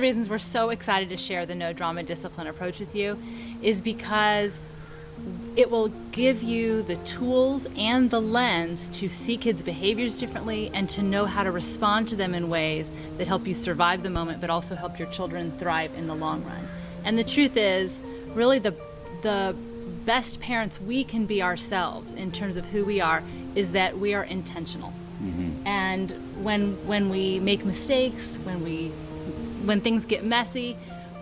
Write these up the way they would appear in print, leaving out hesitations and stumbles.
the reasons we're so excited to share the no drama discipline approach with you is because it will give you the tools and the lens to see kids' behaviors differently and to know how to respond to them in ways that help you survive the moment, but also help your children thrive in the long run. And the truth is, really the best parents we can be ourselves in terms of who we are is that we are intentional. Mm-hmm. And when we make mistakes, when things get messy,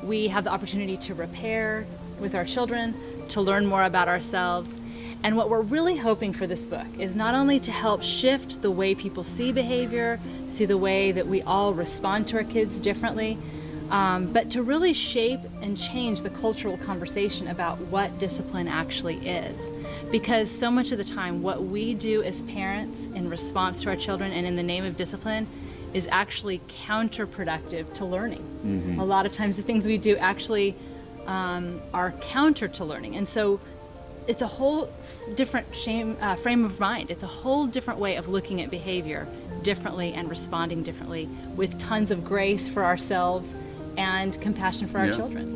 we have the opportunity to repair with our children, to learn more about ourselves. And what we're really hoping for this book is not only to help shift the way people see behavior, see the way that we all respond to our kids differently, but to really shape and change the cultural conversation about what discipline actually is. Because so much of the time, what we do as parents in response to our children and in the name of discipline is actually counterproductive to learning. Mm-hmm. A lot of times the things we do actually are counter to learning. And so it's a whole different frame of mind. It's a whole different way of looking at behavior differently and responding differently with tons of grace for ourselves and compassion for our children.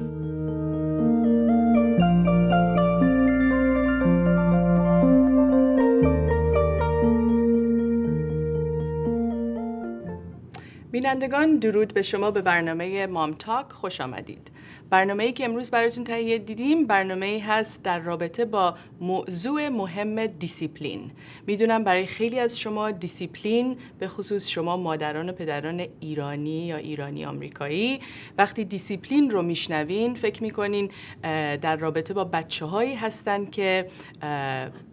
بینندگان درود به شما، به برنامه مام تاک خوش آمدید. برنامه‌ای که امروز براتون تهیه دیدیم برنامه‌ای هست در رابطه با موضوع مهم دیسیپلین. میدونم برای خیلی از شما دیسیپلین، به خصوص شما مادران و پدران ایرانی یا ایرانی آمریکایی، وقتی دیسیپلین رو میشنوین فکر میکنین در رابطه با بچه‌هایی هستن که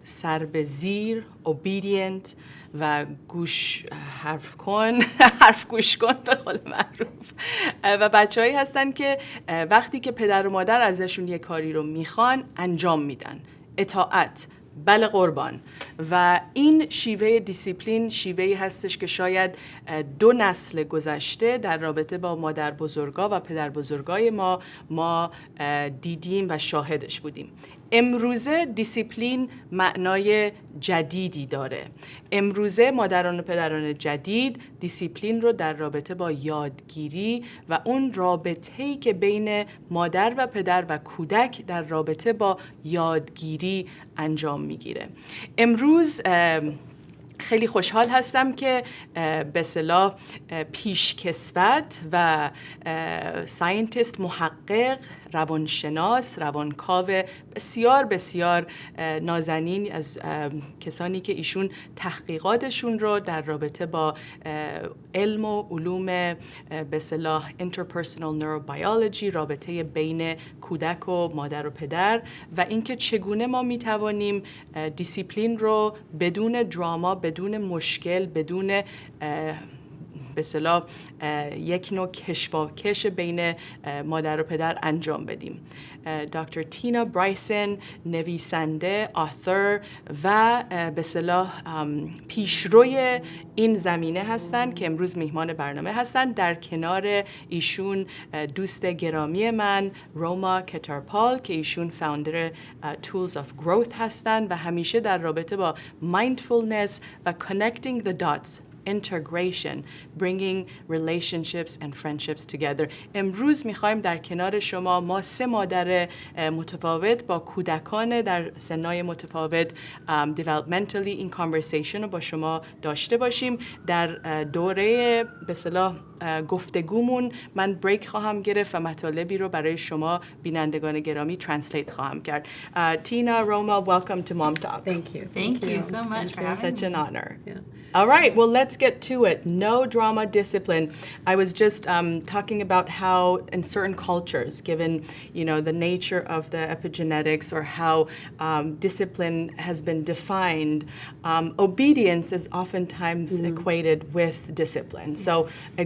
سر به زیر، obedient و حرف گوش کن به قول معروف، و بچه‌هایی هستن که وقتی که پدر و مادر ازشون یه کاری رو میخوان انجام میدن، اطاعت، بله قربان. و این شیوه دیسیپلین شیوهی هستش که شاید 2 نسل گذشته در رابطه با مادر بزرگا و پدر بزرگای ما دیدیم و شاهدش بودیم. امروزه دیسیپلین معنای جدیدی داره. امروزه مادران و پدران جدید دیسیپلین رو در رابطه با یادگیری و اون رابطه‌ای که بین مادر و پدر و کودک در رابطه با یادگیری انجام میگیره. امروز خیلی خوشحال هستم که به اصطلاح پیشکسوت و ساینتیست، محقق، روانشناس، روانکاو بسیار بسیار نازنین از کسانی که ایشون تحقیقاتشون رو در رابطه با علم و علوم به اصطلاح interpersonal neurobiology، رابطه بین کودک و مادر و پدر، و اینکه چگونه ما میتوانیم دیسیپلین رو بدون دراما، بدون مشکل، بدون به اصطلاح یک نوع کش بین مادر و پدر انجام بدیم. دکتر تینا برایسن، نویسنده، آثر و به اصطلاح پیشروی این زمینه هستند که امروز میهمان برنامه هستند. در کنار ایشون دوست گرامی من روما کتارپال که ایشون فاوندر Tools of Growth هستند و همیشه در رابطه با mindfulness و connecting the dots، integration, bringing relationships and friendships together. امروز میخوایم در کنار شما ما 3 مادر متفاوت با کودکان در سنای متفاوت developmentally این conversation رو با شما داشته باشیم. در دوره به اصطلاح گفتگومون من بریک خواهم گرفت و مطالبی رو برای شما بینندگان گرامی ترنسلیت خواهم کرد. Tina, Roma, welcome to Mom Talk. Thank you. Thank you so much for having me. Such an honor. Yeah. All right, well, let's get to it. No drama discipline. I was just talking about how in certain cultures, given, you know, the nature of the epigenetics or how discipline has been defined, obedience is oftentimes equated with discipline. Yes. So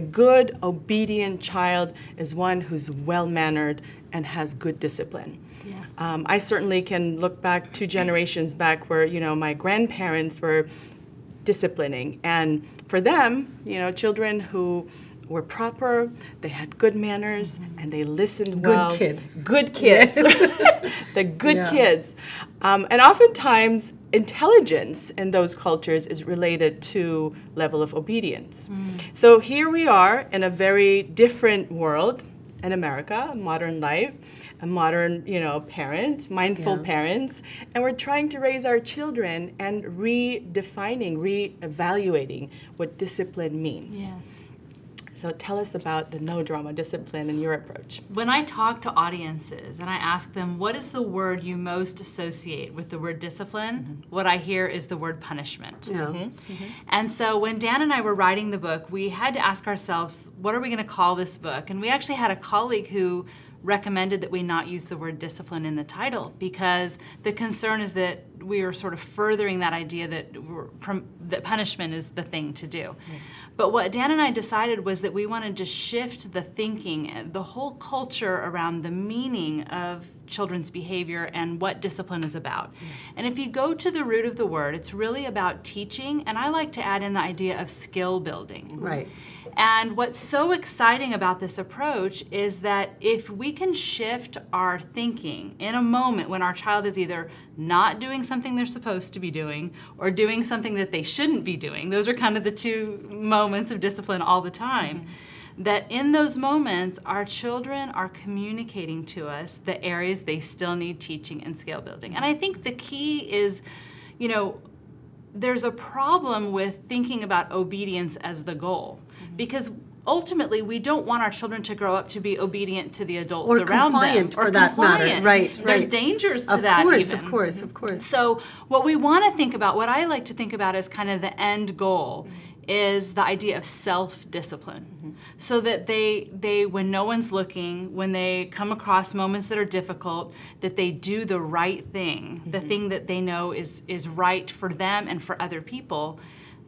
a good, obedient child is one who's well-mannered and has good discipline. Yes. I certainly can look back 2 generations back where, you know, my grandparents were disciplining, and for them, you know, children who were proper, they had good manners, and they listened well. Good kids. Good kids. Yes. The good kids. And oftentimes, intelligence in those cultures is related to level of obedience. So here we are in a very different world, in America, modern life, a modern, parent, mindful parents, and we're trying to raise our children and redefining, reevaluating what discipline means. Yes. So tell us about the no drama discipline and your approach. When I talk to audiences and I ask them, what is the word you most associate with the word discipline? What I hear is the word punishment. And so when Dan and I were writing the book, we had to ask ourselves, what are we going to call this book? And we actually had a colleague who recommended that we not use the word discipline in the title, because the concern is that we are sort of furthering that idea that punishment is the thing to do. But what Dan and I decided was that we wanted to shift the thinking, the whole culture around the meaning of children's behavior and what discipline is about. And if you go to the root of the word, it's really about teaching, and I like to add in the idea of skill building. Right. And what's so exciting about this approach is that if we can shift our thinking in a moment when our child is either not doing something they're supposed to be doing or doing something that they shouldn't be doing, those are kind of the two moments of discipline all the time, that in those moments our children are communicating to us the areas they still need teaching and skill building. And I think the key is, there's a problem with thinking about obedience as the goal, because ultimately we don't want our children to grow up to be obedient to the adults or around compliant them. For that matter. Right. There's dangers to that. Of course. So what we want to think about, what I like to think about as kind of the end goal, is the idea of self-discipline. So that they, when no one's looking, when they come across moments that are difficult, that they do the right thing, the thing that they know is right for them and for other people,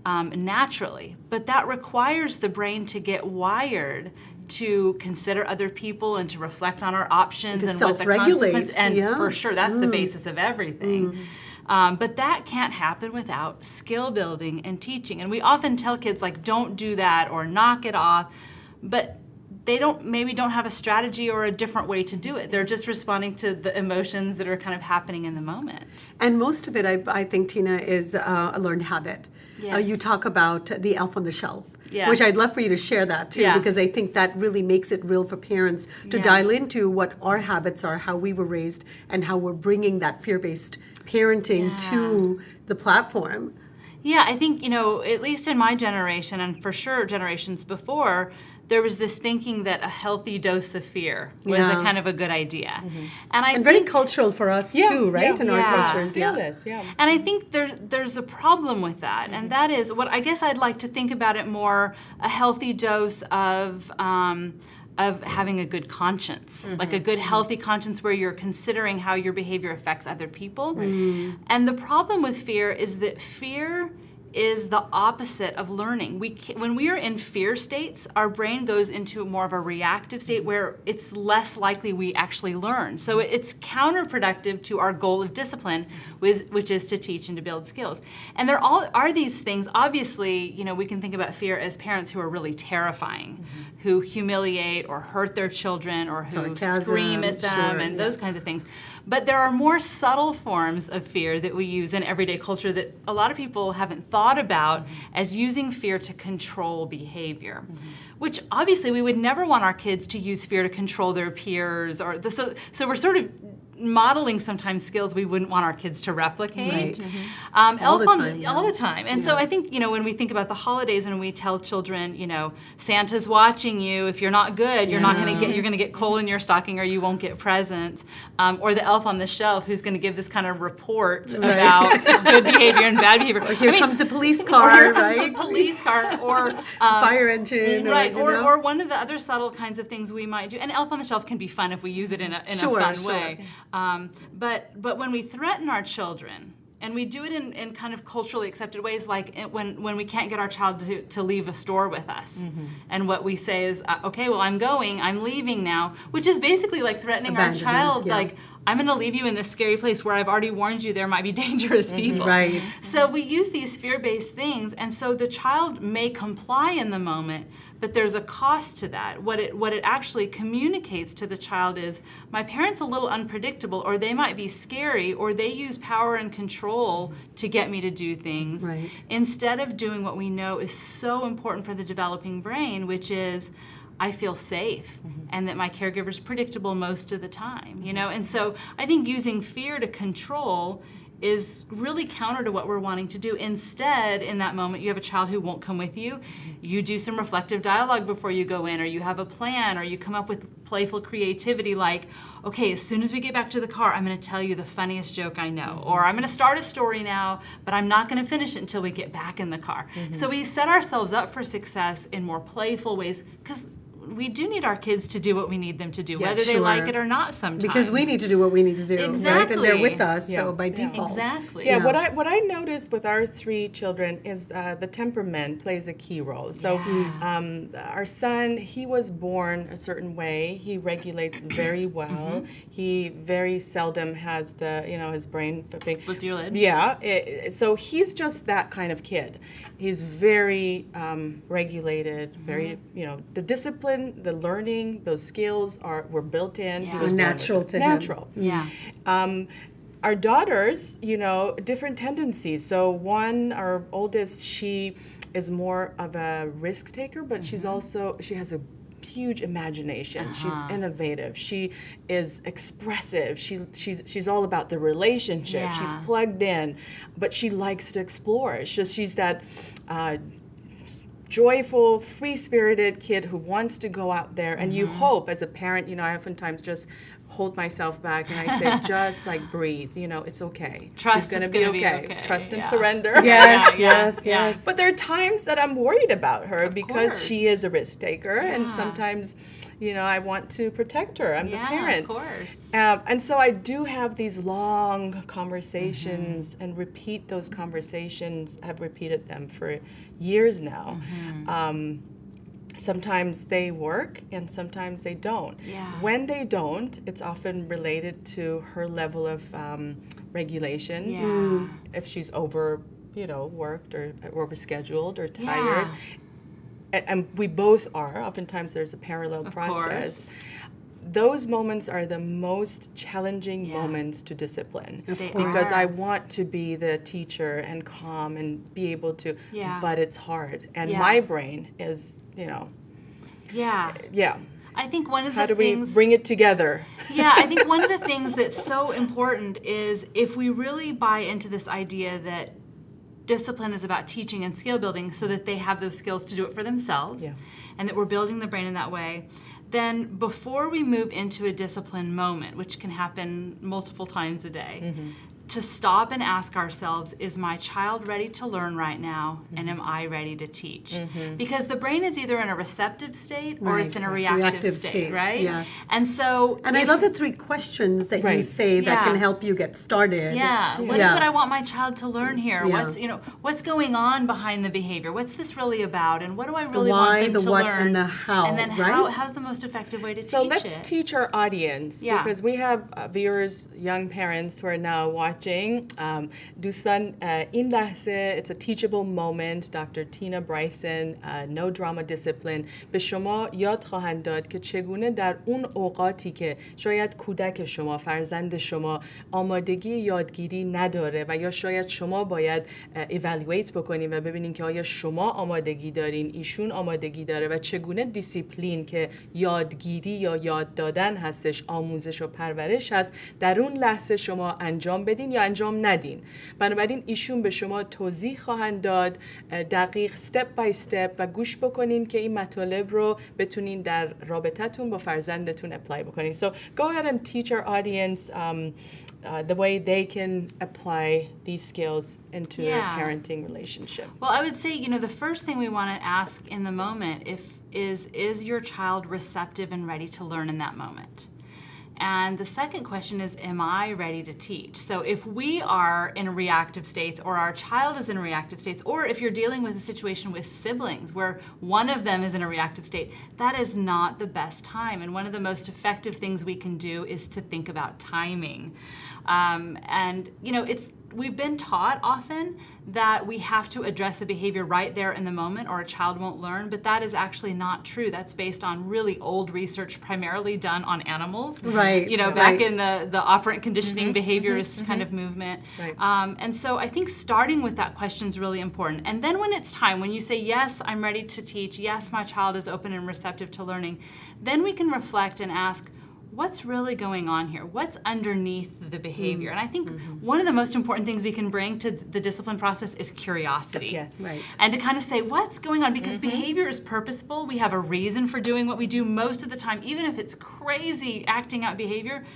naturally. But that requires the brain to get wired to consider other people and to reflect on our options and what the consequences. And for sure, that's the basis of everything. But that can't happen without skill building and teaching. And we often tell kids, like, don't do that or knock it off. But they maybe don't have a strategy or a different way to do it. They're just responding to the emotions that are kind of happening in the moment. And most of it, I think, Tina, is a learned habit. Yes. You talk about the elf on the shelf, Yeah. which I'd love for you to share that too, Yeah. because I think that really makes it real for parents to dial into what our habits are, how we were raised, and how we're bringing that fear-based parenting to the platform. Yeah, I think, at least in my generation, and for sure generations before, there was this thinking that a healthy dose of fear was a kind of a good idea. And very cultural for us too, right? In our cultures. Still is, yeah. And I think there's a problem with that, and that is what I guess I'd like to think about it more, a healthy dose of having a good conscience, like a good healthy conscience where you're considering how your behavior affects other people. And the problem with fear is that fear is the opposite of learning. When we are in fear states, our brain goes into more of a reactive state where it's less likely we actually learn. So it's counterproductive to our goal of discipline, which is to teach and to build skills. And there are these things, obviously, we can think about fear as parents who are really terrifying, who humiliate or hurt their children or who scream at them and those kinds of things. But there are more subtle forms of fear that we use in everyday culture that a lot of people haven't thought about as using fear to control behavior, which obviously we would never want our kids to use fear to control their peers. So we're sort of modeling sometimes skills we wouldn't want our kids to replicate. All the time. And so I think, when we think about the holidays and we tell children, Santa's watching you. If you're not good, you're going to get coal in your stocking or you won't get presents. Or the elf on the shelf who's going to give this kind of report about good behavior and bad behavior. Or here comes the police car, the police car, or fire engine, right? Or one of the other subtle kinds of things we might do. And elf on the shelf can be fun if we use it in a fun way. But when we threaten our children, and we do it in kind of culturally accepted ways, like when we can't get our child to leave a store with us, and what we say is, okay, well, I'm leaving now, which is basically like threatening our child, like, I'm going to leave you in this scary place where I've already warned you there might be dangerous people. Right. So we use these fear-based things, and so the child may comply in the moment, but there's a cost to that. What it actually communicates to the child is, my parent's a little unpredictable, or they might be scary, or they use power and control to get me to do things, instead of doing what we know is so important for the developing brain, which is, I feel safe and that my caregiver is predictable most of the time, you know? And so I think using fear to control is really counter to what we're wanting to do. Instead, in that moment, you have a child who won't come with you. You do some reflective dialogue before you go in, or you have a plan, or you come up with playful creativity like, okay, as soon as we get back to the car, I'm going to tell you the funniest joke I know, or I'm going to start a story now, but I'm not going to finish it until we get back in the car. So we set ourselves up for success in more playful ways, because we do need our kids to do what we need them to do, whether they like it or not sometimes. Because we need to do what we need to do, right? And they're with us, so by default. Exactly. Yeah, what I noticed with our 3 children is the temperament plays a key role. So our son, he was born a certain way. He regulates very well. He very seldom has the, you know, his brain flipping. Flip your lid. Yeah, so he's just that kind of kid. He's very regulated, very, you know, the discipline, the learning, those skills were built in. He was natural to him. Natural. Yeah. Our daughters, you know, different tendencies. So one, our oldest, she is more of a risk taker, but she has a huge imagination. She's innovative. She is expressive. She's all about the relationship. She's plugged in, but she likes to explore. She's that joyful, free-spirited kid who wants to go out there. And you hope, as a parent, you know, I oftentimes just hold myself back and I say, just like breathe, you know, it's okay. Trust She's gonna it's going to be okay. Trust and surrender. Yes. But there are times that I'm worried about her because she is a risk taker, and sometimes, you know, I want to protect her. I'm the parent. Of course. And so I do have these long conversations and repeat those conversations. I've repeated them for years now. Sometimes they work and sometimes they don't. When they don't, it's often related to her level of regulation. If she's worked or overscheduled or tired. And we both are. Oftentimes there's a parallel process. Those moments are the most challenging moments to discipline, because I want to be the teacher and calm and be able to, but it's hard. And my brain is, you know. I think one of the things... How do we bring it together? I think one of the things that's so important is if we really buy into this idea that discipline is about teaching and skill building so that they have those skills to do it for themselves, and that we're building the brain in that way, then before we move into a discipline moment, which can happen multiple times a day, to stop and ask ourselves, is my child ready to learn right now, and am I ready to teach? Because the brain is either in a receptive state or it's in a reactive state, right? Yes. And so... And I love the 3 questions that you say that can help you get started. What is it I want my child to learn here? What's going on behind the behavior? What's this really about? And what do I really want them to learn? The why, the what, and the how, and then how's the most effective way to teach it? So let's teach our audience, because we have viewers, young parents who are now watching. دوستان این لحظه it's a teachable moment. Dr. Tina Bryson, No Drama Discipline به شما یاد خواهند داد که چگونه در اون اوقاتی که شاید کودک شما، فرزند شما آمادگی یادگیری نداره و یا شاید شما باید evaluate بکنین و ببینین که آیا شما آمادگی دارین، ایشون آمادگی داره و چگونه دیسیپلین که یادگیری یا یاد دادن هستش، آموزش و پرورش هست، در اون لحظه شما انجام بدین یا انجام ندین. بنابراین ایشون به شما توضیح خواهند داد دقیق step by step و گوش بکنین که این مطالب رو بتونین در رابطتون با فرزندتون اپلای بکنین. So go ahead and teach our audience the way they can apply these skills into their parenting relationship. Well, I would say, the first thing we want to ask in the moment is your child receptive and ready to learn in that moment? And the second question is, am I ready to teach? So if we are in reactive states, or our child is in reactive states, or if you're dealing with a situation with siblings where one of them is in a reactive state, that is not the best time. And one of the most effective things we can do is to think about timing. And, we've been taught often that we have to address a behavior right there in the moment or a child won't learn, but that is actually not true. That's based on really old research primarily done on animals. Right. You know, back in the operant conditioning behaviorist kind of movement. Right. And so I think starting with that question is really important. And then when it's time, when you say, yes, I'm ready to teach, yes, my child is open and receptive to learning, then we can reflect and ask, what's really going on here? What's underneath the behavior? And I think one of the most important things we can bring to the discipline process is curiosity. Yes. Right. And to kind of say, what's going on? Because behavior is purposeful. We have a reason for doing what we do most of the time. Even if it's crazy acting out behavior,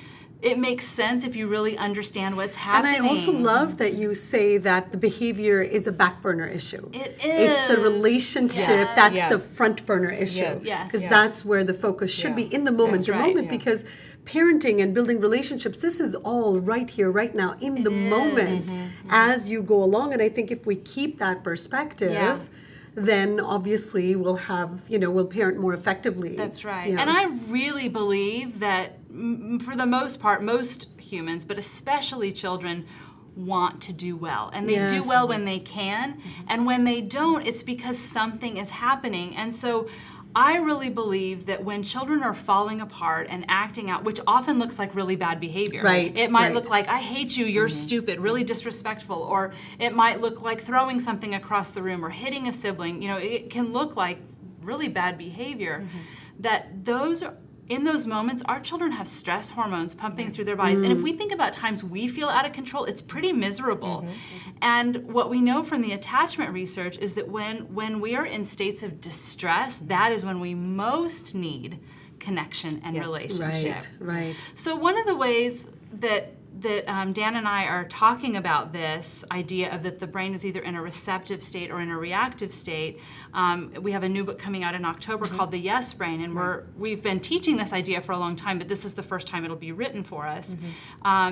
it makes sense if you really understand what's happening. And I also love that you say that the behavior is a back burner issue. It It's the is. relationship, Yes. that's Yes. the front burner issue. Yes. Yes. Because Yes. that's where the focus should be, in the moment That's to right. moment, Yeah. because parenting and building relationships, this is all right here, right now, in the moment as you go along. And I think if we keep that perspective, Yeah. then obviously we'll have, we'll parent more effectively. That's right. Yeah. And I really believe that for the most part, most humans, but especially children, want to do well. And they do Yes. well when they can. And when they don't, it's because something is happening. And so I really believe that when children are falling apart and acting out, which often looks like really bad behavior. Right, It might right. look like, I hate you, you're stupid, really disrespectful. Or it might look like throwing something across the room or hitting a sibling. It can look like really bad behavior. That in those moments, our children have stress hormones pumping through their bodies. And if we think about times we feel out of control, it's pretty miserable. And what we know from the attachment research is that when we are in states of distress, that is when we most need connection and relationship. Right. So one of the ways that Dan and I are talking about this idea of that the brain is either in a receptive state or in a reactive state. We have a new book coming out in October called The Yes Brain, and we've been teaching this idea for a long time, but this is the first time it'll be written for us,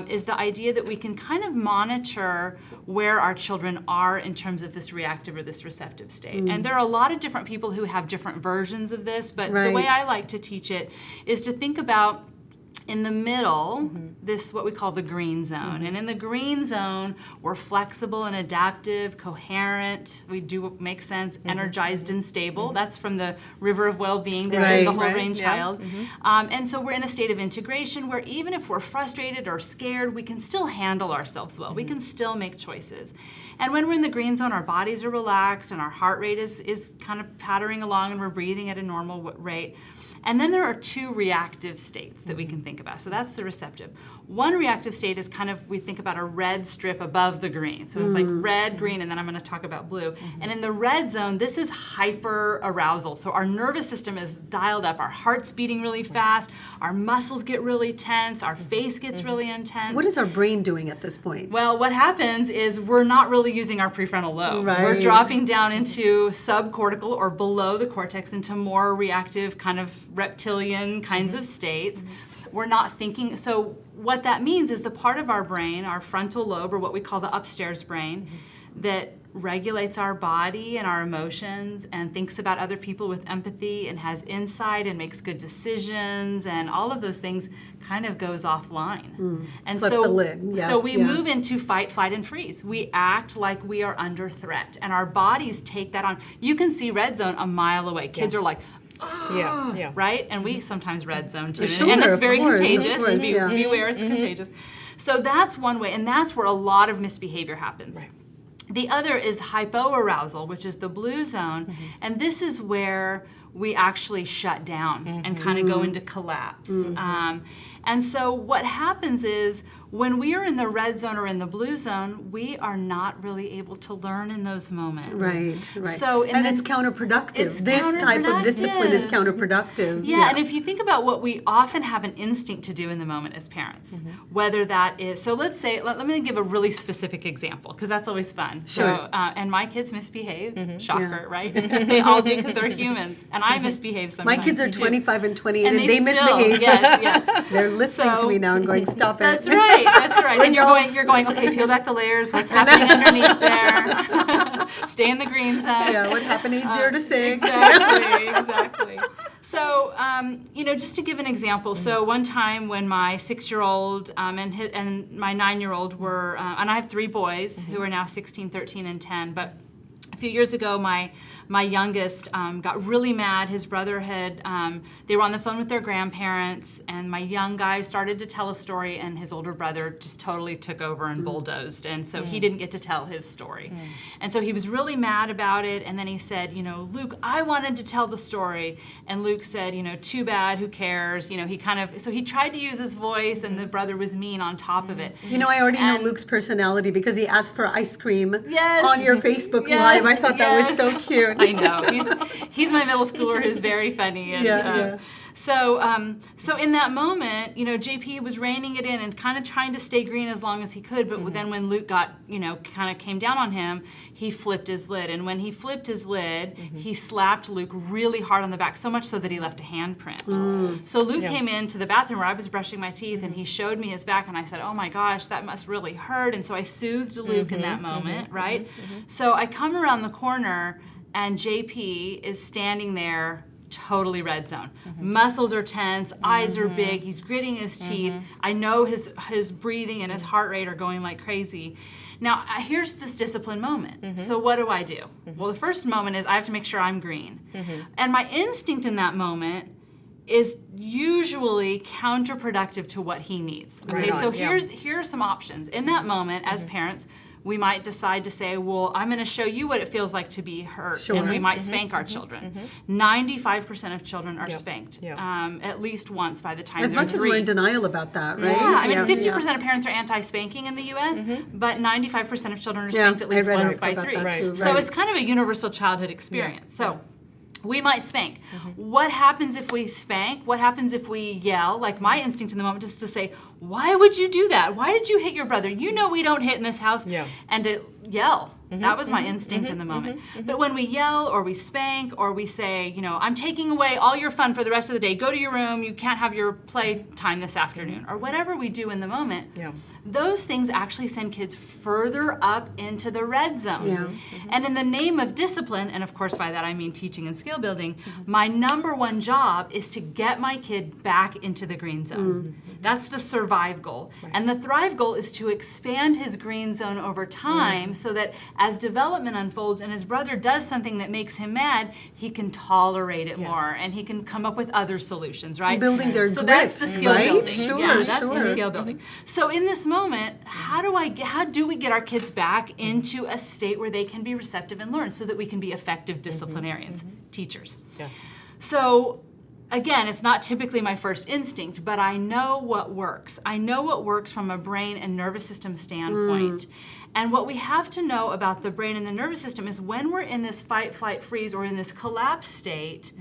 is the idea that we can kind of monitor where our children are in terms of this reactive or this receptive state. And there are a lot of different people who have different versions of this, but the way I like to teach it is to think about in the middle, this what we call the green zone. And in the green zone, we're flexible and adaptive, coherent, we do what makes sense, energized and stable. That's from the river of well-being that's in the whole brain child. And so we're in a state of integration where even if we're frustrated or scared, we can still handle ourselves well. We can still make choices. And when we're in the green zone, our bodies are relaxed and our heart rate is kind of pattering along and we're breathing at a normal rate. And then there are two reactive states that we can think about. So that's the receptive. One reactive state is kind of, we think about a red strip above the green. So it's like red, green, and then I'm going to talk about blue. And in the red zone, this is hyper arousal. So our nervous system is dialed up. Our heart's beating really fast. Our muscles get really tense. Our face gets really intense. What is our brain doing at this point? Well, what happens is we're not really using our prefrontal lobe. Right. We're dropping down into subcortical or below the cortex into more reactive kind of reptilian kinds of states. We're not thinking. So what that means is the part of our brain, our frontal lobe, or what we call the upstairs brain, that regulates our body and our emotions and thinks about other people with empathy and has insight and makes good decisions and all of those things kind of goes offline. And Flip so, the lid. so Yes, we yes. move into fight, flight, and freeze. We act like we are under threat and our bodies take that on. You can see red zone a mile away. Kids are like, Yeah. right? And we sometimes red zone too. Sure, And it's of very course, of contagious. course, yeah. Beware, it's contagious. So that's one way, and that's where a lot of misbehavior happens. Right. The other is hypo arousal, which is the blue zone, and this is where we actually shut down and kind of go into collapse. And so what happens is when we are in the red zone or in the blue zone, we are not really able to learn in those moments. Right. So and it's counterproductive. it's This type of discipline is counterproductive. counterproductive. Yeah, and if you think about what we often have an instinct to do in the moment as parents, whether that is, so let's say, let me give a really specific example, because that's always fun. Sure. So, and my kids misbehave, shocker, right? They all do because they're humans. and I misbehave sometimes. My kids are too. 25 and 28, and they still, misbehave. Yes. They're listening to me now and going, "Stop it." That's right. That's right. And you're going. Okay, peel back the layers. What's happening underneath there? Stay in the green zone. Yeah, what happened 8-0 to 6? Exactly. So, just to give an example, so one time when my 6-year-old and my 9-year-old were, and I have 3 boys who are now 16, 13, and 10, but a few years ago, my youngest got really mad. His brother they were on the phone with their grandparents, and my young guy started to tell a story, and his older brother just totally took over and bulldozed, and so he didn't get to tell his story. And so he was really mad about it, and then he said, Luke, I wanted to tell the story. And Luke said, too bad, who cares? So he tried to use his voice, and the brother was mean on top of it. I already know Luke's personality because he asked for ice cream Yes. on your Facebook Live. I thought that was so cute. I know. He's my middle schooler who's very funny. And, So in that moment, JP was reining it in and kind of trying to stay green as long as he could. But then when Luke got, kind of came down on him, he flipped his lid. And when he flipped his lid, he slapped Luke really hard on the back, so much so that he left a handprint. So Luke came into the bathroom where I was brushing my teeth, and he showed me his back, and I said, oh my gosh, that must really hurt. And so I soothed Luke in that moment, right? So I come around the corner, and JP is standing there, totally red zone. Muscles are tense, eyes are big, he's gritting his teeth. I know his breathing and his heart rate are going like crazy. Now, here's this discipline moment. So what do I do? Well, the first moment is I have to make sure I'm green. And my instinct in that moment is usually counterproductive to what he needs. Okay, so here are some options. In that moment, as parents, we might decide to say, well, I'm going to show you what it feels like to be hurt, and we might spank our children. 95% of children are spanked at least once by the time as they're much 3. as we're in denial about that, right? Yeah, I mean, 50% of parents are anti-spanking in the U.S., but 95% of children are spanked at least once by 3. Too, So it's kind of a universal childhood experience. So we might spank. What happens if we spank? What happens if we yell? Like, my instinct in the moment is to say, why would you do that? Why did you hit your brother? You know we don't hit in this house. And to yell. That was my instinct in the moment. But when we yell or we spank or we say, I'm taking away all your fun for the rest of the day. Go to your room. You can't have your play time this afternoon. Or whatever we do in the moment. Those things actually send kids further up into the red zone. And in the name of discipline, and of course by that I mean teaching and skill building, my number one job is to get my kid back into the green zone. That's the survive goal. And the thrive goal is to expand his green zone over time so that as development unfolds and his brother does something that makes him mad, he can tolerate it more and he can come up with other solutions, right? Building their so grit, that's the skill building. Sure, that's the skill building. So in this moment, how do we get our kids back into a state where they can be receptive and learn so that we can be effective disciplinarians, teachers? So again, it's not typically my first instinct, but I know what works. I know what works from a brain and nervous system standpoint. And what we have to know about the brain and the nervous system is when we're in this fight, flight, freeze, or in this collapse state,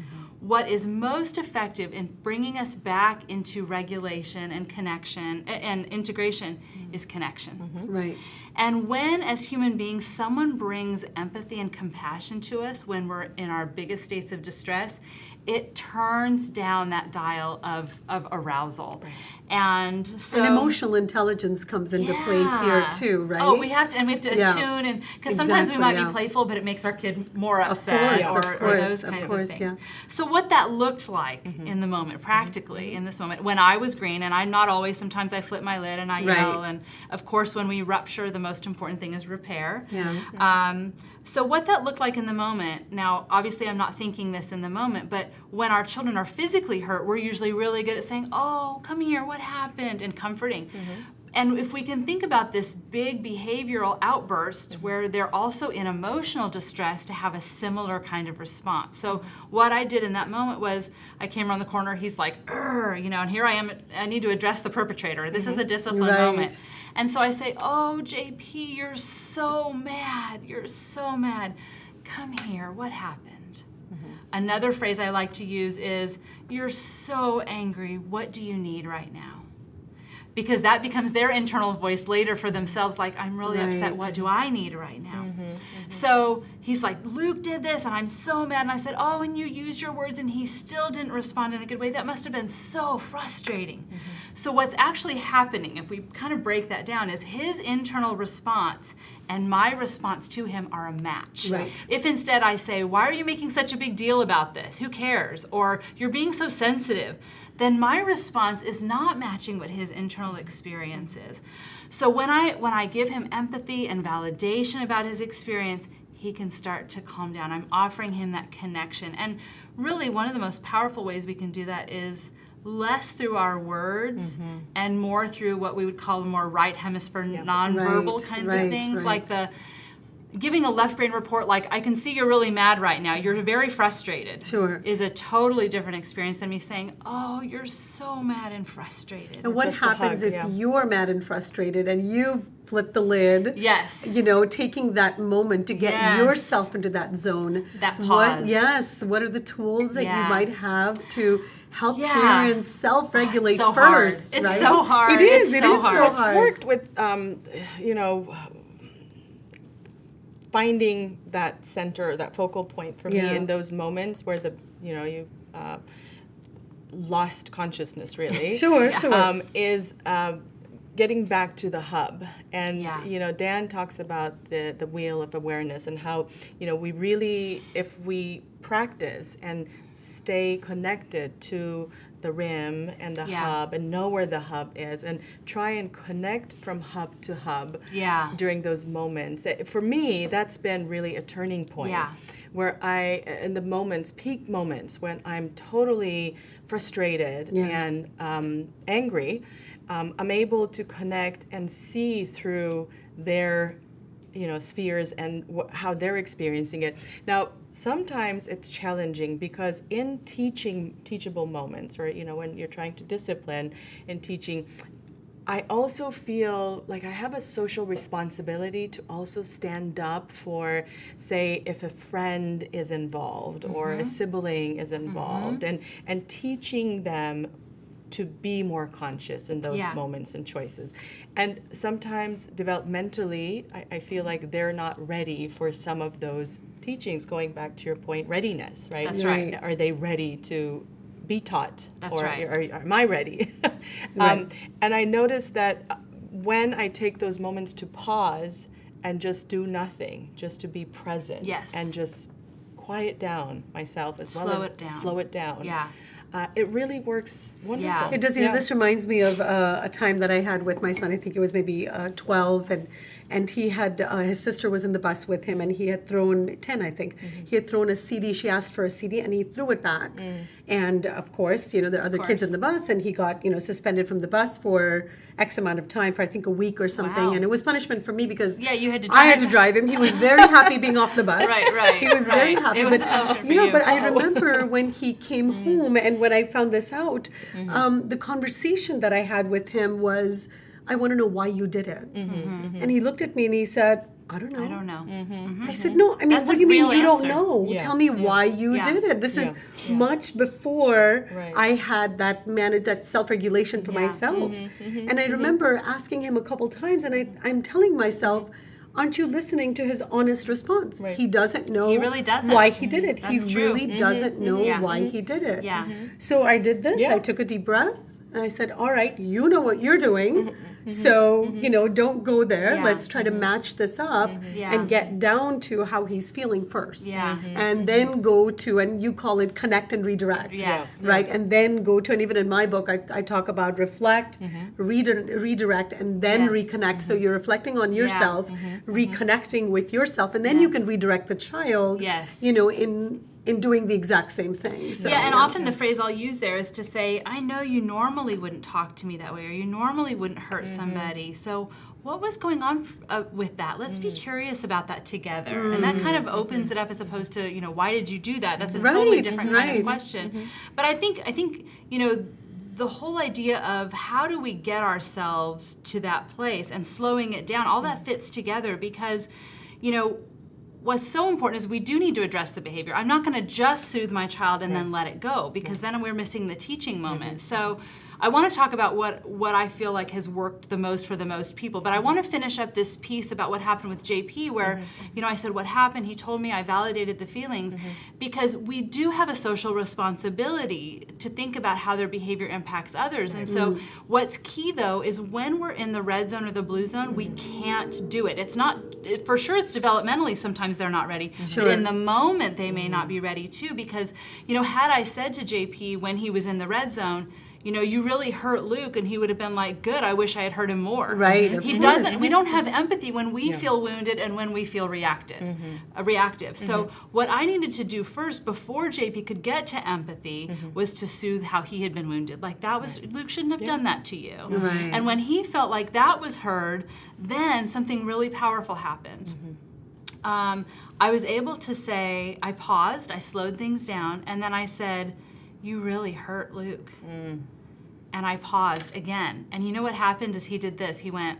what is most effective in bringing us back into regulation and connection and integration is connection. Right. And when, as human beings, someone brings empathy and compassion to us when we're in our biggest states of distress, it turns down that dial of arousal. And so and emotional intelligence comes into play here too, right? Oh, we have to attune, and because sometimes we might be playful, but it makes our kid more upset, or those kinds of things. So what that looked like in the moment, practically in this moment, when I was green, and I'm not always, sometimes I flip my lid and I yell, and of course when we rupture, the most important thing is repair. So what that looked like in the moment, now obviously I'm not thinking this in the moment, but when our children are physically hurt, we're usually really good at saying, oh, come here, what happened, and comforting. And if we can think about this big behavioral outburst where they're also in emotional distress, to have a similar kind of response. So what I did in that moment was I came around the corner, he's like, and here I am, I need to address the perpetrator. This is a discipline moment. And so I say, oh, JP, you're so mad. You're so mad. Come here, what happened? Another phrase I like to use is, you're so angry. What do you need right now? Because that becomes their internal voice later for themselves, like, I'm really upset, what do I need right now? So he's like, Luke did this, and I'm so mad. And I said, oh, and you used your words, and he still didn't respond in a good way. That must have been so frustrating. So what's actually happening, if we kind of break that down, is his internal response and my response to him are a match. Right. If instead I say, why are you making such a big deal about this? Who cares? Or you're being so sensitive, then my response is not matching what his internal experience is. So when I give him empathy and validation about his experience, he can start to calm down. I'm offering him that connection. And really one of the most powerful ways we can do that is less through our words and more through what we would call more right hemisphere nonverbal kinds of things, like the giving a left brain report like, I can see you're really mad right now, you're very frustrated, is a totally different experience than me saying, oh, you're so mad and frustrated. And what happens if you're mad and frustrated and you flip the lid? Yes. You know, taking that moment to get yourself into that zone. That pause. What are the tools that you might have to help parents self-regulate so first? Hard. Right? It's so hard. It is. It's so hard. It's worked with, you know, finding that center, that focal point for me in those moments where you lost consciousness, really. Is getting back to the hub. And, you know, Dan talks about the wheel of awareness and how, you know, we really, if we practice and stay connected to the rim and the hub and know where the hub is and try and connect from hub to hub during those moments. For me, that's been really a turning point where in the moments, peak moments when I'm totally frustrated and angry, I'm able to connect and see through their spheres and how they're experiencing it. Now, sometimes it's challenging because in teachable moments, or when you're trying to discipline in teaching, I also feel like I have a social responsibility to also stand up for, say, if a friend is involved or a sibling is involved, and teaching them to be more conscious in those moments and choices. And sometimes developmentally, I feel like they're not ready for some of those teachings, going back to your point, readiness, right? That's right. Are they ready to be taught? That's right. Or am I ready? And I notice that when I take those moments to pause and just do nothing, just to be present and just quiet down myself as well as slow it down. Yeah. It really works wonderful. Yeah. It does. This reminds me of a time that I had with my son. I think it was maybe 12, and he had his sister was in the bus with him, and he had thrown 10, I think. He had thrown a CD. She asked for a CD, and he threw it back. And of course, there are other kids in the bus, and he got suspended from the bus for X amount of time, for I think a week or something. And it was punishment for me because you had to I had to drive him. He was very happy being off the bus. Right. He was very happy. It was punishment for you. But I remember when he came home, and when I found this out, the conversation that I had with him was, I want to know why you did it. And he looked at me and he said, I don't know. I don't know. I said, no, I mean, That's what a do you mean real you don't answer. know? Tell me why you did it. This is much before I had that self-regulation for myself. And I remember asking him a couple times, and I'm telling myself, aren't you listening to his honest response? He doesn't know He really doesn't. why he did it. That's he true. really doesn't know why he did it. So I did this. I took a deep breath, and I said, all right, you know what you're doing. So, don't go there. Let's try to match this up and get down to how he's feeling first. And then go to, and you call it connect and redirect. Right? And then go to, and even in my book, I talk about reflect, redirect, and then reconnect. So you're reflecting on yourself, reconnecting with yourself, and then you can redirect the child, in doing the exact same thing. So, and often the phrase I'll use there is to say, I know you normally wouldn't talk to me that way, or you normally wouldn't hurt somebody. So what was going on with that? Let's be curious about that together. And that kind of opens it up, as opposed to, why did you do that? That's a totally different kind of question. But I think, the whole idea of how do we get ourselves to that place and slowing it down, all that fits together, because, what's so important is we do need to address the behavior. I'm not going to just soothe my child and then let it go, because then we're missing the teaching moment. So I want to talk about what I feel like has worked the most for the most people, but I want to finish up this piece about what happened with JP where, you know, I said what happened, he told me, I validated the feelings, because we do have a social responsibility to think about how their behavior impacts others. And so what's key though is when we're in the red zone or the blue zone, we can't do it. It's not, for sure it's developmentally, sometimes they're not ready, but in the moment they may not be ready too, because, you know, had I said to JP when he was in the red zone, you know, you really hurt Luke, and he would have been like, good, I wish I had hurt him more. Right. He doesn't, we don't have empathy when we feel wounded and when we feel reactive. So what I needed to do first before JP could get to empathy was to soothe how he had been wounded. Like that was, Luke shouldn't have done that to you. Right. And when he felt like that was heard, then something really powerful happened. I was able to say, I paused, I slowed things down, and then I said, you really hurt Luke. And I paused again. And you know what happened is he did this. He went,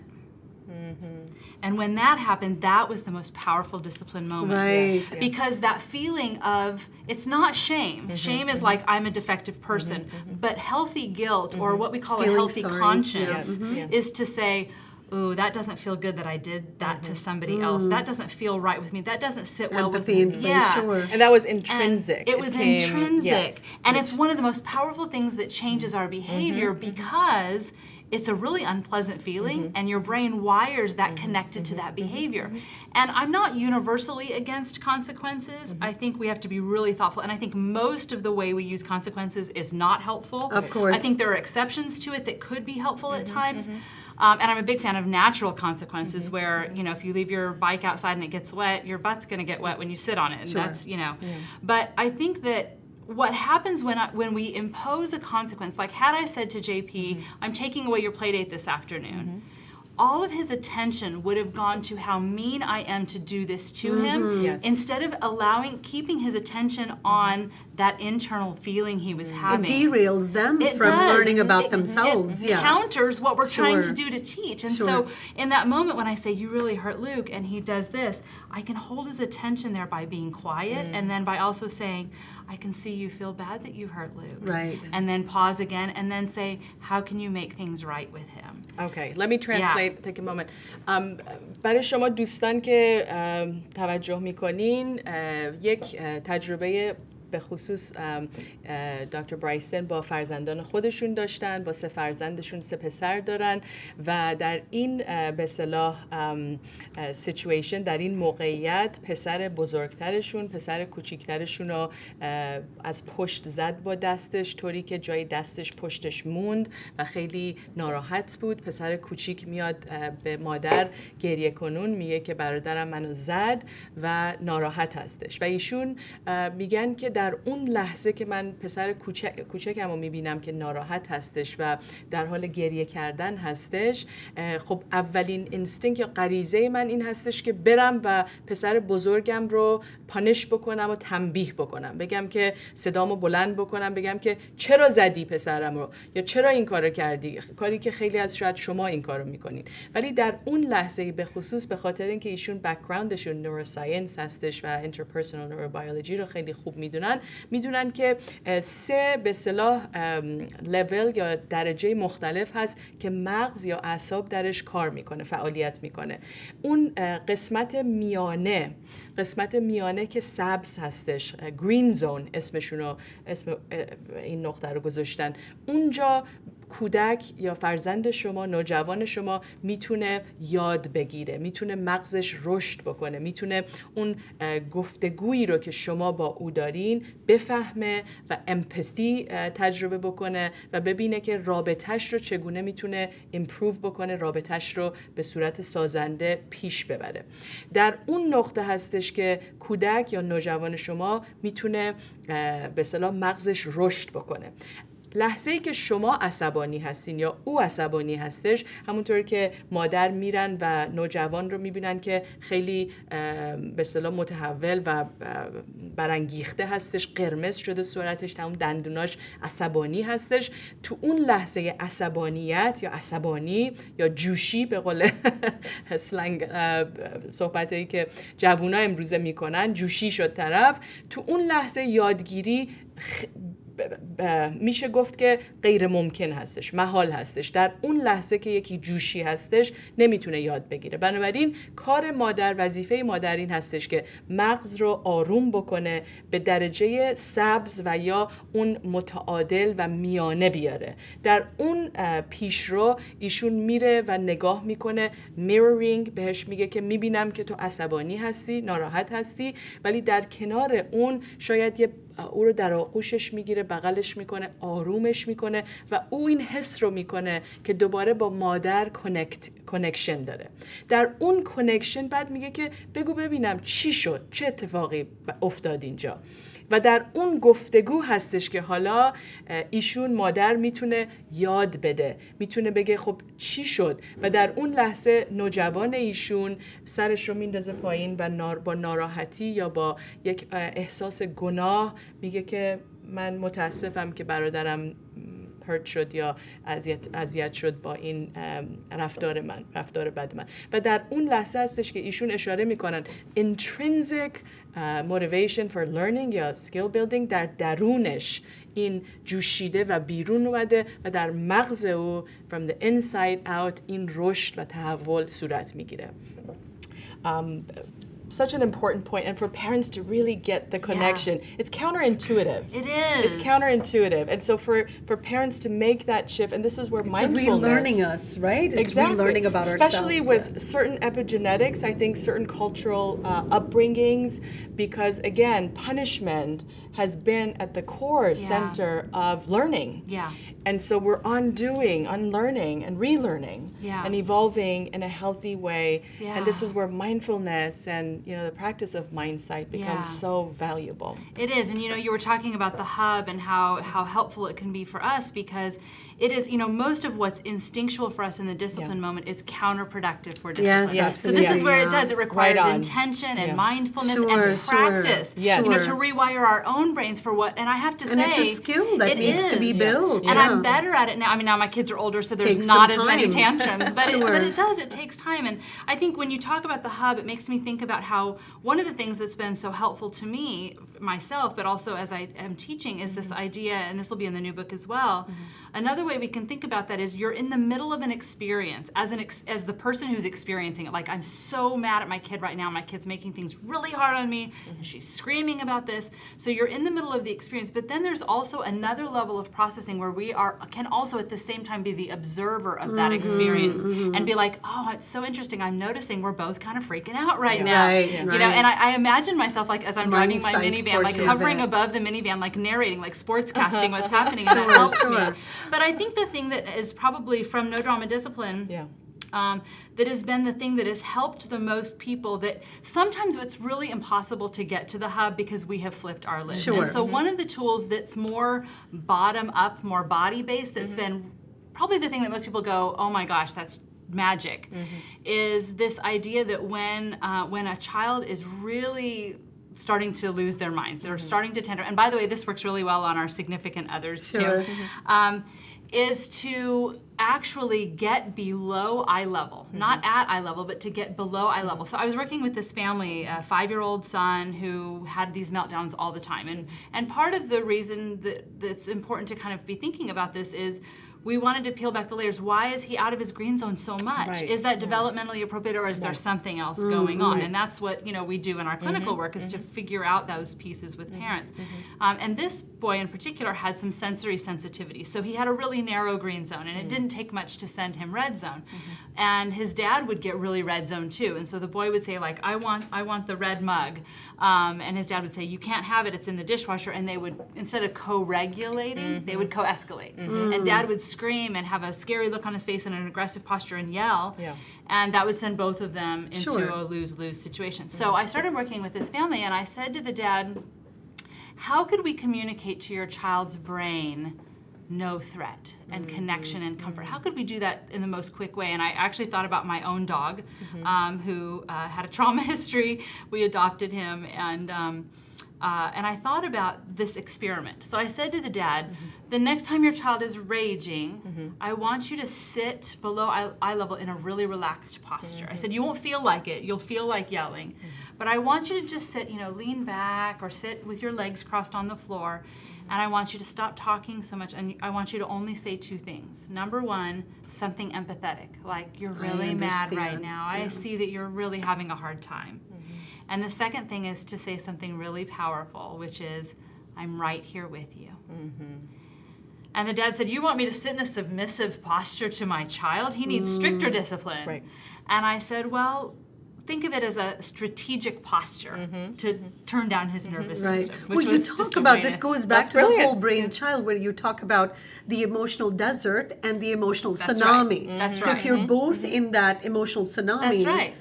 and when that happened, that was the most powerful discipline moment. Right. Because that feeling of, it's not shame. Shame is like, I'm a defective person. But healthy guilt, or what we call Feeling a healthy sorry. conscience, is to say, ooh, that doesn't feel good that I did that to somebody else. That doesn't feel right with me. That doesn't sit well with Empathy me. in place, sure. And that was intrinsic. And it was intrinsic. And it's one of the most powerful things that changes our behavior because it's a really unpleasant feeling and your brain wires that connected to that behavior. And I'm not universally against consequences. I think we have to be really thoughtful. And I think most of the way we use consequences is not helpful. Of course. I think there are exceptions to it that could be helpful at times. And I'm a big fan of natural consequences where, you know, if you leave your bike outside and it gets wet, your butt's going to get wet when you sit on it. And that's, you know. But I think that what happens when we impose a consequence, like had I said to JP, I'm taking away your play date this afternoon, all of his attention would have gone to how mean I am to do this to him, instead of keeping his attention on that internal feeling he was having. It derails them from learning about themselves. It counters what we're trying to do to teach. And so in that moment when I say, you really hurt Luke, and he does this, I can hold his attention there by being quiet, and then by also saying, I can see you feel bad that you hurt Luke. Right. And then pause again, and then say, how can you make things right with him? Okay, let me translate. Take a moment. برای شما دوستان که توجه میکنین یک تجربه به خصوص دکتر برایسن با فرزندان خودشون داشتن، با 3 فرزندشون 3 پسر دارن و در این به اصطلاح سیچویشن، در این موقعیت پسر بزرگترشون پسر کوچیکترشون رو از پشت زد با دستش، طوری که جای دستش پشتش موند و خیلی ناراحت بود. پسر کوچیک میاد به مادر گریه کنون میگه که برادرم منو زد و ناراحت هستش و ایشون میگن که در اون لحظه که من پسر کوچکم رو میبینم که ناراحت هستش و در حال گریه کردن هستش، خب اولین اینستینکت یا غریزه من این هستش که برم و پسر بزرگم رو پانش بکنم و تنبیه بکنم، بگم که صدامو بلند بکنم، بگم که چرا زدی پسرم رو یا چرا این کارو کردی، کاری که خیلی از شاید شما این کارو میکنین. ولی در اون لحظه به خصوص به خاطر اینکه ایشون بک‌گراندشون نوروساینس هستش و اینترپرسونال نوروبیولوژی رو خیلی خوب میدونن که 3 به اصطلاح لول یا درجه مختلف هست که مغز یا اعصاب درش کار میکنه، فعالیت میکنه. اون قسمت میانه که سبز هستش، گرین زون اسم این نقطه رو گذاشتن، اونجا کودک یا فرزند شما، نوجوان شما میتونه یاد بگیره، میتونه مغزش رشد بکنه، میتونه اون گفتگویی رو که شما با او دارین بفهمه و امپاتی تجربه بکنه و ببینه که رابطهش رو چگونه میتونه ایمپروو بکنه، رابطهش رو به صورت سازنده پیش ببره. در اون نقطه هستش که کودک یا نوجوان شما میتونه به اصطلاح مغزش رشد بکنه. لحظه‌ای که شما عصبانی هستین یا او عصبانی هستش، همونطور که مادر میرن و نوجوان رو میبینن که خیلی به اصطلاح متحول و برانگیخته هستش، قرمز شده صورتش، تمام دندوناش عصبانی هستش. تو اون لحظه عصبانیت یا عصبانی یا جوشی به قول سلنگ صحبتایی که جوونا امروزه میکنن، جوشی شد طرف، تو اون لحظه یادگیری میشه گفت که غیر ممکن هستش، محال هستش. در اون لحظه که یکی جوشی هستش نمیتونه یاد بگیره. بنابراین کار مادر، وظیفه مادر این هستش که مغز رو آروم بکنه، به درجه سبز و یا اون متعادل و میانه بیاره. در اون پیشرو ایشون میره و نگاه میکنه، میرورینگ بهش میگه که میبینم که تو عصبانی هستی، ناراحت هستی، ولی در کنار اون شاید او رو در آغوشش میگیره، بغلش میکنه، آرومش میکنه و او این حس رو میکنه که دوباره با مادر کانکشن داره. در اون کانکشن بعد میگه که بگو ببینم چی شد، چه اتفاقی افتاد اینجا. و در اون گفتگو هستش که حالا ایشون مادر میتونه یاد بده، میتونه بگه خب چی شد، و در اون لحظه نوجوان ایشون سرش رو میندازه پایین و با ناراحتی یا با یک احساس گناه میگه که من متاسفم که برادرم هرت شد یا اذیت شد با این رفتار بد من. و در اون لحظه هستش که ایشون اشاره میکنن intrinsic motivation for learning یا skill building در درونش این جوشیده و بیرون اومده و در مغز او from the inside out این رشد و تحول صورت میگیره. Such an important point, and for parents to really get the connection. It's counterintuitive. It is. It's counterintuitive. And so for parents to make that shift, and this is where mindfulness... It's relearning us, right? It's relearning about ourselves. Especially with certain epigenetics, I think certain cultural upbringings, because again, punishment has been at the core center of learning. Yeah. And so we're unlearning and relearning and evolving in a healthy way. Yeah. And this is where mindfulness and the practice of mindsight becomes so valuable. It is. And you were talking about the hub and how helpful it can be for us, because it is, most of what's instinctual for us in the discipline moment is counterproductive for discipline. Yes, absolutely. So this is where it does. It requires intention and mindfulness and practice. Yes. To rewire our own brains for what, and I have to say, and it's a skill that needs to be built. And I'm better at it now. I mean, now my kids are older, so there's not as many tantrums, but it takes time. And I think when you talk about the hub, it makes me think about how one of the things that's been so helpful to me, myself, but also as I am teaching, is this idea, and this will be in the new book as well. Another way we can think about that is you're in the middle of an experience as the person who's experiencing it. Like, I'm so mad at my kid right now. My kid's making things really hard on me. And she's screaming about this. So you're in the middle of the experience, but then there's also another level of processing where we can also at the same time be the observer of that experience and be like, oh, it's so interesting. I'm noticing we're both kind of freaking out right now. And I imagine myself, like, as I'm driving my minivan, like hovering above the minivan, like narrating, like sportscasting what's happening, and it helps me. But I think the thing that is probably from No Drama Discipline that has been the thing that has helped the most people, that sometimes it's really impossible to get to the hub because we have flipped our lid. And so one of the tools that's more bottom up, more body based, that's been probably the thing that most people go, oh my gosh, that's magic, is this idea that when a child is really starting to lose their minds, they're starting to tantrum, and by the way, this works really well on our significant others too, is to actually get below eye level, not at eye level, but to get below eye level. So I was working with this family, a 5-year-old son who had these meltdowns all the time, and part of the reason that's important to kind of be thinking about this is we wanted to peel back the layers. Why is he out of his green zone so much? Right. Is that developmentally appropriate, or is there something else going on? And that's what we do in our clinical work, is to figure out those pieces with parents. And this boy in particular had some sensory sensitivity, so he had a really narrow green zone, and it didn't take much to send him red zone. And his dad would get really red zone too, and so the boy would say, like, I want the red mug, and his dad would say, you can't have it, it's in the dishwasher, and they would, instead of co-regulating, they would co-escalate. And dad would scream and have a scary look on his face and an aggressive posture and yell, and that would send both of them into a lose-lose situation. So I started working with this family, and I said to the dad, how could we communicate to your child's brain no threat and connection and comfort? How could we do that in the most quick way? And I actually thought about my own dog, who had a trauma history. We adopted him, and I thought about this experiment. So I said to the dad, the next time your child is raging, I want you to sit below eye level in a really relaxed posture. I said, you won't feel like it, you'll feel like yelling, but I want you to just sit, lean back or sit with your legs crossed on the floor, and I want you to stop talking so much, and I want you to only say 2 things. Number 1, something empathetic, like you're really mad right now. I see that you're really having a hard time. And the second thing is to say something really powerful, which is, I'm right here with you. And the dad said, you want me to sit in a submissive posture to my child? He needs stricter discipline. Right. And I said, well, think of it as a strategic posture to turn down his nervous system. Which you talk about, this goes back to the whole brain child, where you talk about the emotional desert and the emotional tsunami. That's so right. if you're both in that emotional tsunami,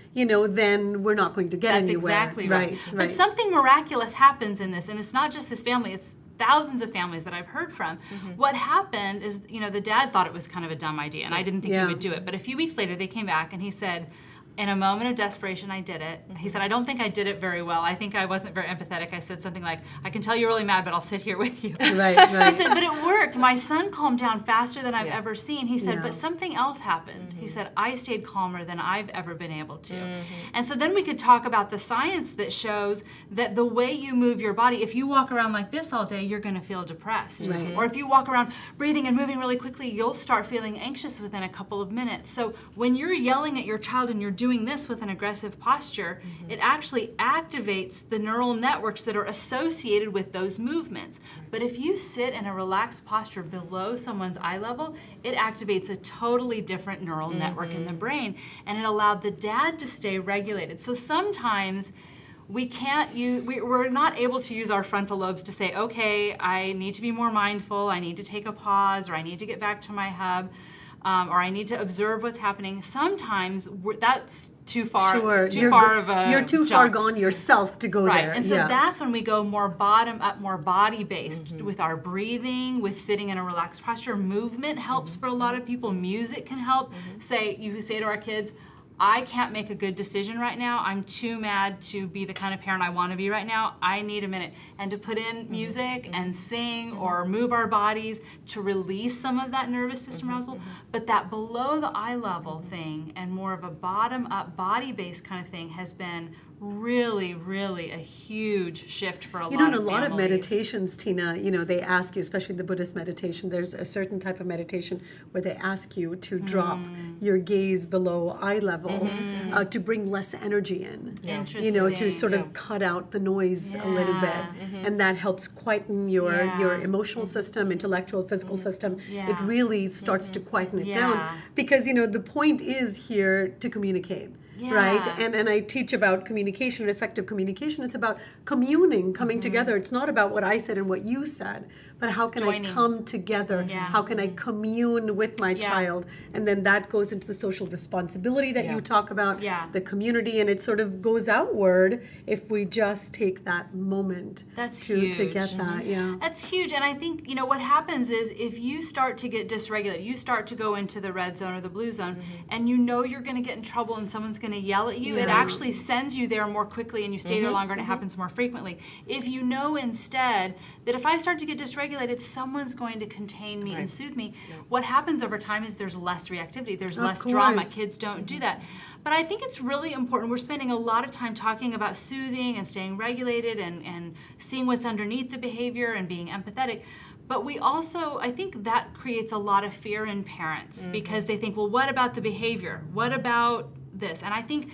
then we're not going to get anywhere. That's exactly right. But something miraculous happens in this, and it's not just this family, it's thousands of families that I've heard from. What happened is, the dad thought it was kind of a dumb idea, and I didn't think he would do it. But a few weeks later, they came back, and he said, in a moment of desperation, I did it. He said, I don't think I did it very well. I think I wasn't very empathetic. I said something like, I can tell you're really mad, but I'll sit here with you. Right. He said, but it worked. My son calmed down faster than I've ever seen. He said, but something else happened. He said, I stayed calmer than I've ever been able to. And so then we could talk about the science that shows that the way you move your body, if you walk around like this all day, you're going to feel depressed. Or if you walk around breathing and moving really quickly, you'll start feeling anxious within a couple of minutes. So when you're yelling at your child and you're doing this with an aggressive posture, it actually activates the neural networks that are associated with those movements. But if you sit in a relaxed posture below someone's eye level, it activates a totally different neural network in the brain, and it allowed the dad to stay regulated. So sometimes we're not able to use our frontal lobes to say, okay, I need to be more mindful, I need to take a pause, or I need to get back to my hub, or I need to observe what's happening. Sometimes that's too far. You're too far gone yourself to go there. And so that's when we go more bottom up, more body based with our breathing, with sitting in a relaxed posture. Movement helps for a lot of people. Music can help. You say to our kids, I can't make a good decision right now. I'm too mad to be the kind of parent I want to be right now. I need a minute. And to put in music and sing or move our bodies to release some of that nervous system arousal. But that below the eye level thing and more of a bottom up body-based kind of thing has been really, really a huge shift for a lot of families. In a lot of meditations, Tina, they ask you, especially the Buddhist meditation, there's a certain type of meditation where they ask you to drop your gaze below eye level to bring less energy in. To sort of cut out the noise a little bit. And that helps quieten your emotional system, intellectual, physical system. It really starts to quieten it down. Because, the point is here to communicate. Right? And I teach about communication and effective communication. It's about communing, coming together. It's not about what I said and what you said, but how can I come together? How can I commune with my child? And then that goes into the social responsibility that you talk about, the community, and it sort of goes outward if we just take that moment to get that. That's huge. And I think, what happens is if you start to get dysregulated, you start to go into the red zone or the blue zone, and you're going to get in trouble and someone's going to yell at you, it actually sends you there more quickly and you stay there longer and it happens more frequently. If you know instead that if I start to get dysregulated, someone's going to contain me and soothe me, what happens over time is there's less reactivity, there's less drama. Kids don't do that. But I think it's really important. We're spending a lot of time talking about soothing and staying regulated and seeing what's underneath the behavior and being empathetic. But we also, I think that creates a lot of fear in parents because they think, well, what about the behavior? What about this? And I think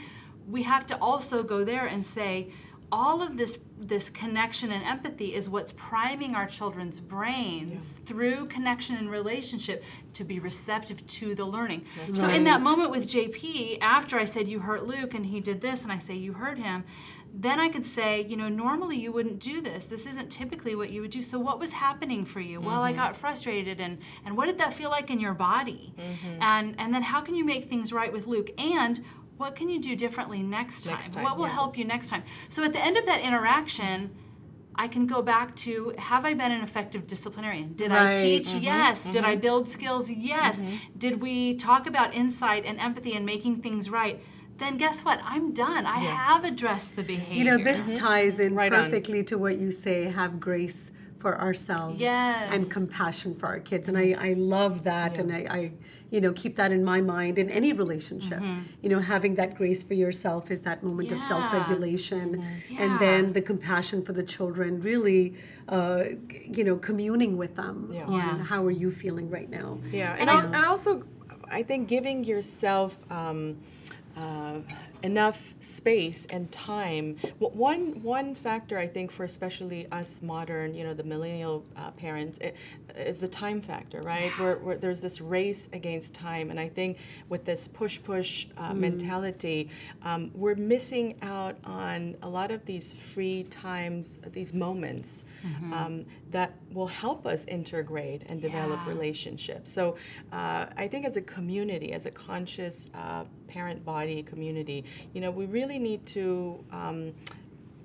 we have to also go there and say, all of this connection and empathy is what's priming our children's brains through connection and relationship to be receptive to the learning. So in that moment with JP, after I said, you hurt Luke, and he did this, and I say, you hurt him, then I could say, normally you wouldn't do this. This isn't typically what you would do. So what was happening for you? Well, I got frustrated, and what did that feel like in your body? And then how can you make things right with Luke? And what can you do differently next time? What will help you next time? So at the end of that interaction, I can go back to, have I been an effective disciplinarian? Did I teach? Yes. Did I build skills? Yes. Did we talk about insight and empathy and making things right? then guess what? I'm done. I have addressed the behavior. You know, this ties in Right on. perfectly to what you say, have grace for ourselves and compassion for our kids. And I love that. And I you know, keep that in my mind in any relationship. You know, having that grace for yourself is that moment of self-regulation. And then the compassion for the children, really, you know, communing with them on how are you feeling right now. And also, I think giving yourself enough space and time. One factor I think for especially us modern, you know, the millennial parents, is the time factor, right? Where there's this race against time, and I think with this push mentality, we're missing out on a lot of these free times, these moments that will help us integrate and develop relationships. So I think as a community, as a conscious parent body community, you know, we really need to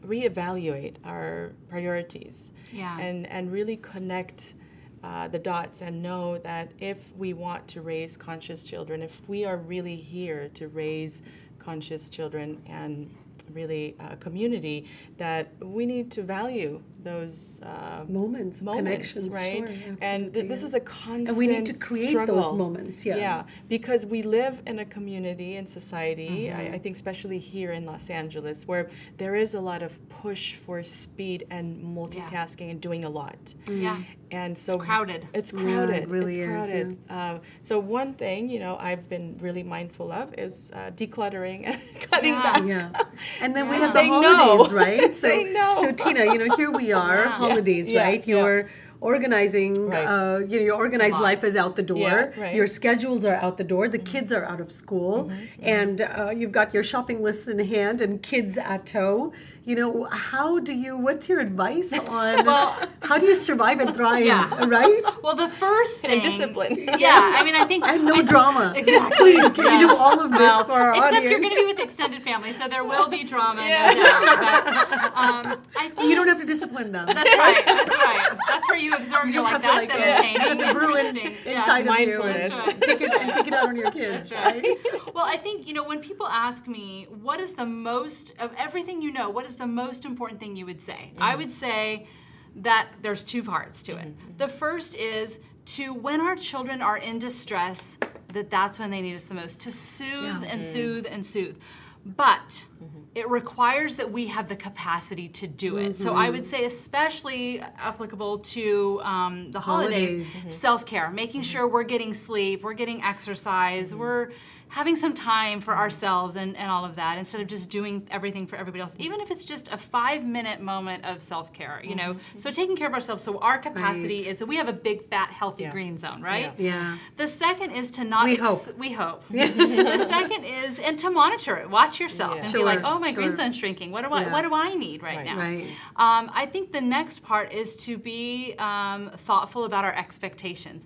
reevaluate our priorities and really connect the dots and know that if we want to raise conscious children, if we are really here to raise conscious children and really a community, that we need to value those moments, connections, right? Sure, and this is a constant and we need to create struggle. those moments, because we live in a community and society, I think especially here in Los Angeles, where there is a lot of push for speed and multitasking and doing a lot. And so it's crowded. It's crowded. It really it's crowded. is. So one thing, you know, I've been really mindful of is decluttering and cutting back. And then we have the Saying holidays, no. right? So, Saying no. So Tina, you know, here we are, holidays, right? You're organizing, you know, your organized life is out the door. Your schedules are out the door. The kids are out of school. And you've got your shopping list in hand and kids at tow. You know, what's your advice on how do you survive and thrive, right? Well, the first thing... And discipline. I mean, I think... And no drama. Exactly. Please, can you do all of this for our audience? Except you're going to be with extended family, so there will be drama, no doubt. But, I think you don't have to discipline them. That's right. That's where you observe. You You're just like, have to that's entertaining. you have to brew it inside of you. Mindfulness. And take it out on your kids, right? Well, I think, you know, when people ask me, what is the most, of everything you know, what is the most important thing you would say? I would say that there's two parts to it. The first is when our children are in distress, that's when they need us the most, to soothe and soothe and soothe. But it requires that we have the capacity to do it. So I would say especially applicable to the holidays, self-care, making sure we're getting sleep, we're getting exercise, we're having some time for ourselves and all of that, instead of just doing everything for everybody else, even if it's just a 5-minute moment of self-care, you know. So taking care of ourselves, so our capacity is that we have a big, fat, healthy green zone, right? The second is to not... We hope. The second is, and to monitor it, watch yourself and be like, oh, my green zone's shrinking. What do I need right now? I think the next part is to be thoughtful about our expectations.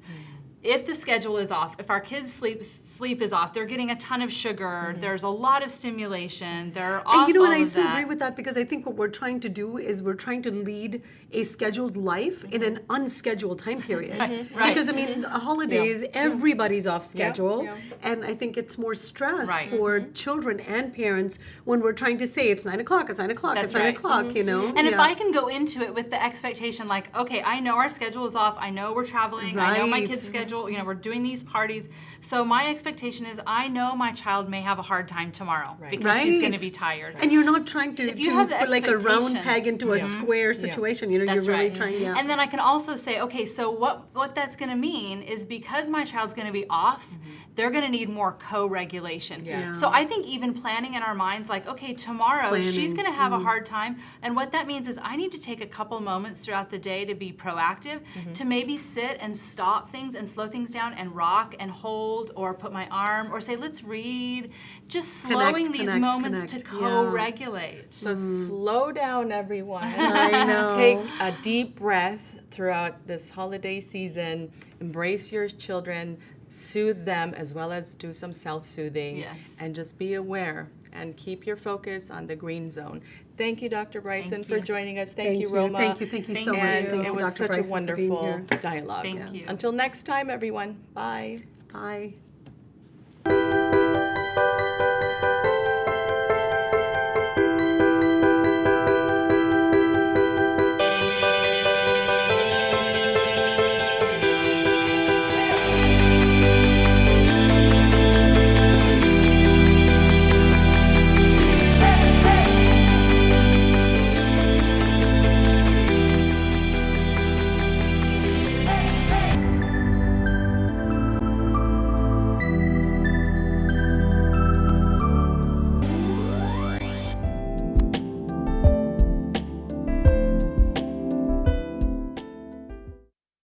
If the schedule is off, if our kids' sleep is off, they're getting a ton of sugar, there's a lot of stimulation, they're off and you know, all and I of so that. agree with that, because I think what we're trying to do is we're trying to lead a scheduled life in an unscheduled time period. Because I mean, holidays, everybody's off schedule, and I think it's more stress for children and parents when we're trying to say it's 9 o'clock, it's 9 o'clock, it's 9 o'clock, you know? And if I can go into it with the expectation like, okay, I know our schedule is off, I know we're traveling, I know my kids' schedule, you know, we're doing these parties. So my expectation is I know my child may have a hard time tomorrow because she's going to be tired. And you're not trying to put like a round expectation- peg into a square situation. You know, That's you're really right. trying. And then I can also say, okay, so what that's going to mean is because my child's going to be off, they're going to need more co-regulation. So I think even planning in our minds, like, okay, tomorrow she's going to have a hard time, and what that means is I need to take a couple moments throughout the day to be proactive, to maybe sit and stop things and slow things down and rock and hold or put my arm or say, let's read. Just slowing these moments to co-regulate. So slow down, everyone. I know. Take a deep breath throughout this holiday season. Embrace your children, soothe them, as well as do some self-soothing. And just be aware and keep your focus on the green zone. Thank you, Dr. Bryson, for joining us. Thank you, Roma. Thank you so much. And Thank it you, was Dr. such Bryson, a wonderful dialogue. Thank you. Until next time, everyone. Bye. Bye.